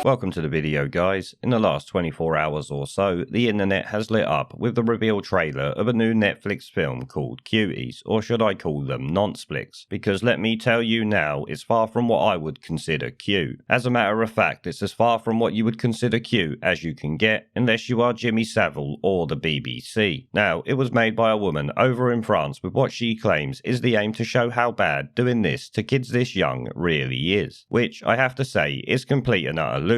Welcome to the video, guys. In the last 24 hours or so, the internet has lit up with the reveal trailer of a new Netflix film called Cuties, or should I call them NonceFlix, because let me tell you now, it's far from what I would consider cute. As a matter of fact, it's as far from what you would consider cute as you can get, unless you are Jimmy Savile or the BBC. Now, it was made by a woman over in France with what she claims is the aim to show how bad doing this to kids this young really is, which I have to say is complete and utter lunacy.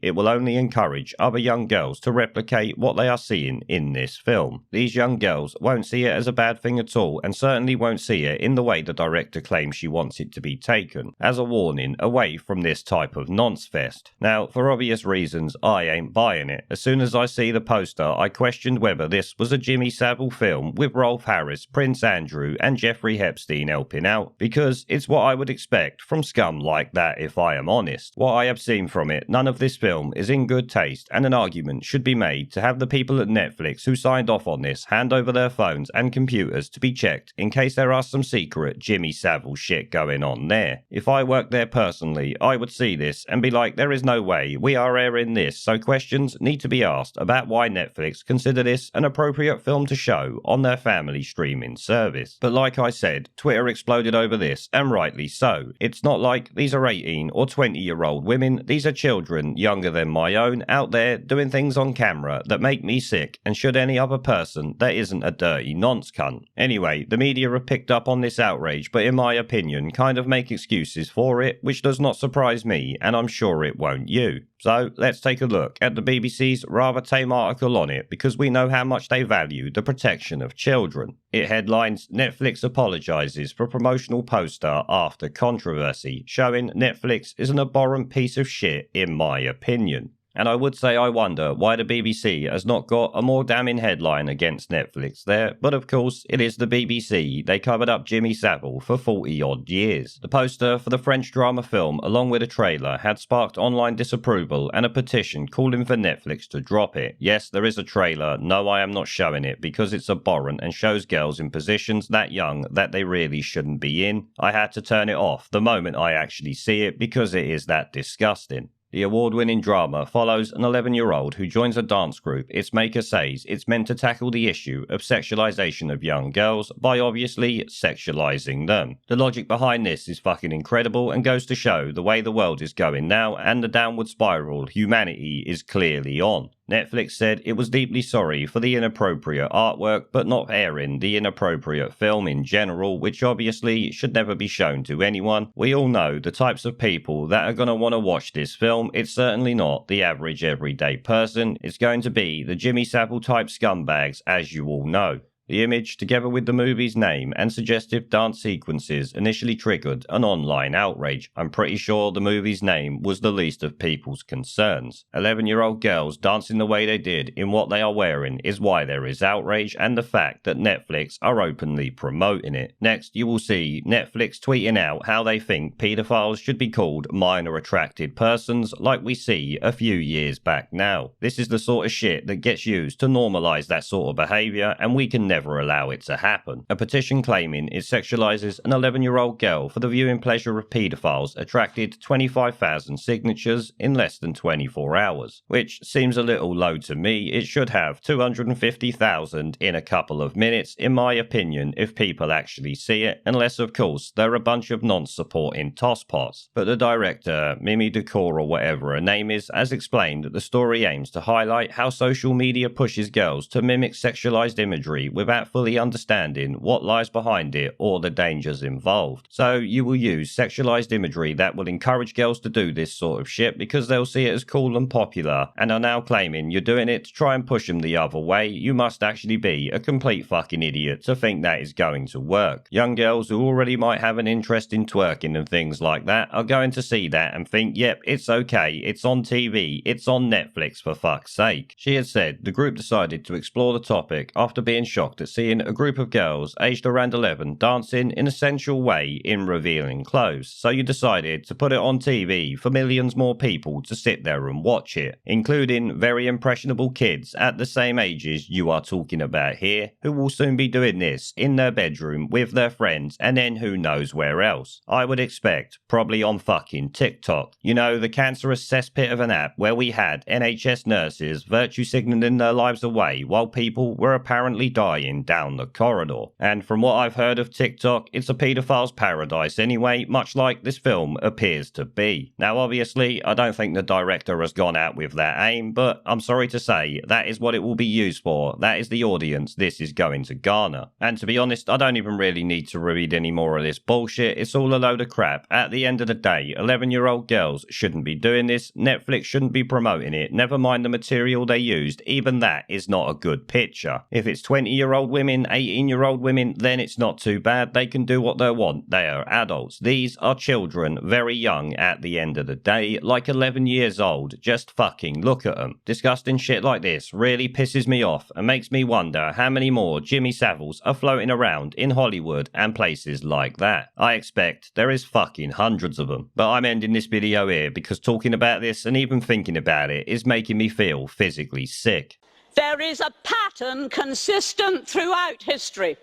It will only encourage other young girls to replicate what they are seeing in this film. These young girls won't see it as a bad thing at all, and certainly won't see it in the way the director claims she wants it to be taken, as a warning away from this type of nonce fest. Now, for obvious reasons, I ain't buying it. As soon as I see the poster, I questioned whether this was a Jimmy Savile film with Rolf Harris, Prince Andrew and Jeffrey Epstein helping out, because it's what I would expect from scum like that if I am honest. What I have seen from it, none of this film is in good taste, and an argument should be made to have the people at Netflix who signed off on this hand over their phones and computers to be checked in case there are some secret Jimmy Savile shit going on there. If I worked there personally, I would see this and be like, there is no way we are airing this, so questions need to be asked about why Netflix consider this an appropriate film to show on their family streaming service. But like I said, Twitter exploded over this, and rightly so. It's not like these are 18 or 20-year-old women, these are children younger than my own out there doing things on camera that make me sick and should any other person that isn't a dirty nonce cunt. Anyway, the media have picked up on this outrage, but in my opinion kind of make excuses for it, which does not surprise me, and I'm sure it won't you. So let's take a look at the BBC's rather tame article on it, because we know how much they value the protection of children. It headlines, Netflix apologises for promotional poster after controversy, showing Netflix is an abhorrent piece of shit in my opinion. And I would say I wonder why the BBC has not got a more damning headline against Netflix there, but of course it is the BBC. They covered up Jimmy Savile for 40 odd years. The poster for the French drama film along with a trailer had sparked online disapproval and a petition calling for Netflix to drop it. Yes, there is a trailer, no I am not showing it because it's abhorrent and shows girls in positions that young that they really shouldn't be in. I had to turn it off the moment I actually see it because it is that disgusting. The award-winning drama follows an 11-year-old who joins a dance group its maker says it's meant to tackle the issue of sexualization of young girls by obviously sexualizing them. The logic behind this is fucking incredible and goes to show the way the world is going now and the downward spiral humanity is clearly on. Netflix said it was deeply sorry for the inappropriate artwork but not airing the inappropriate film in general, which obviously should never be shown to anyone. We all know the types of people that are going to want to watch this film. It's certainly not the average everyday person. It's going to be the Jimmy Savile type scumbags, as you all know. The image, together with the movie's name and suggestive dance sequences, initially triggered an online outrage. I'm pretty sure the movie's name was the least of people's concerns. 11-year-old girls dancing the way they did in what they are wearing is why there is outrage, and the fact that Netflix are openly promoting it. Next, you will see Netflix tweeting out how they think paedophiles should be called minor attracted persons, like we see a few years back now. This is the sort of shit that gets used to normalise that sort of behaviour, and we can never allow it to happen. A petition claiming it sexualizes an 11-year-old girl for the viewing pleasure of paedophiles attracted 25,000 signatures in less than 24 hours, which seems a little low to me. It should have 250,000 in a couple of minutes, in my opinion, if people actually see it, unless of course they're a bunch of non-supporting tosspots. But the director, Mimi Decor or whatever her name is, has explained that the story aims to highlight how social media pushes girls to mimic sexualized imagery without fully understanding what lies behind it or the dangers involved. So you will use sexualized imagery that will encourage girls to do this sort of shit because they'll see it as cool and popular, and are now claiming you're doing it to try and push them the other way. You must actually be a complete fucking idiot to think that is going to work. Young girls who already might have an interest in twerking and things like that are going to see that and think, yep, it's okay, it's on TV, it's on Netflix for fuck's sake. She had said the group decided to explore the topic after being shocked shocked at seeing a group of girls aged around 11 dancing in a sensual way in revealing clothes, so you decided to put it on TV for millions more people to sit there and watch it, including very impressionable kids at the same ages you are talking about here, who will soon be doing this in their bedroom with their friends and then who knows where else. I would expect probably on fucking TikTok. You know, the cancerous cesspit of an app where we had NHS nurses virtue signalling their lives away while people were apparently dying down the corridor. And from what I've heard of TikTok, it's a paedophile's paradise anyway, much like this film appears to be. Now obviously, I don't think the director has gone out with that aim, but I'm sorry to say, that is what it will be used for. That is the audience this is going to garner. And to be honest, I don't even really need to read any more of this bullshit. It's all a load of crap. At the end of the day, 11-year-old girls shouldn't be doing this. Netflix shouldn't be promoting it. Never mind the material they used. Even that is not a good picture. If it's 20-year-old women, 18-year-old women, then it's not too bad. They can do what they want. They are adults. These are children, very young at the end of the day, like 11 years old. Just fucking look at them. Disgusting shit like this really pisses me off and makes me wonder how many more Jimmy Saviles are floating around in Hollywood and places like that. I expect there is fucking hundreds of them. But I'm ending this video here because talking about this and even thinking about it is making me feel physically sick. There is a pattern consistent throughout history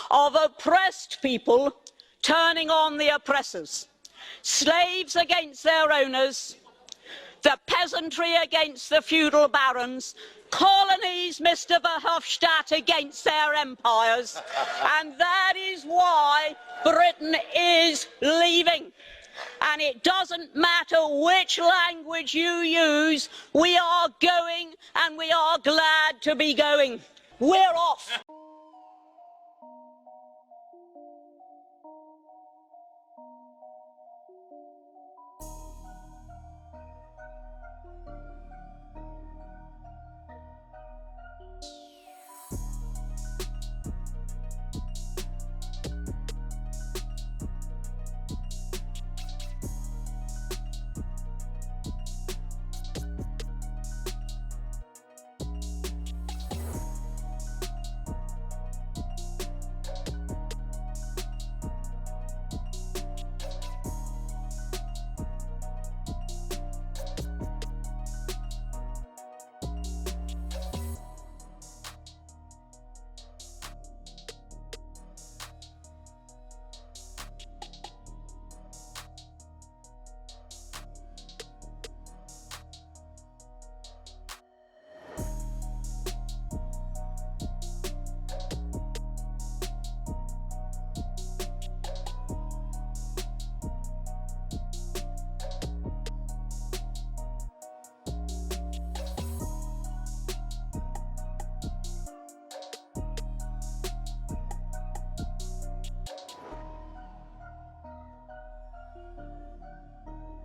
of oppressed people turning on the oppressors. Slaves against their owners, the peasantry against the feudal barons, colonies, Mr. Verhofstadt, against their empires. And that is why Britain is leaving. And it doesn't matter which language you use, we are going and we are glad to be going. We're off.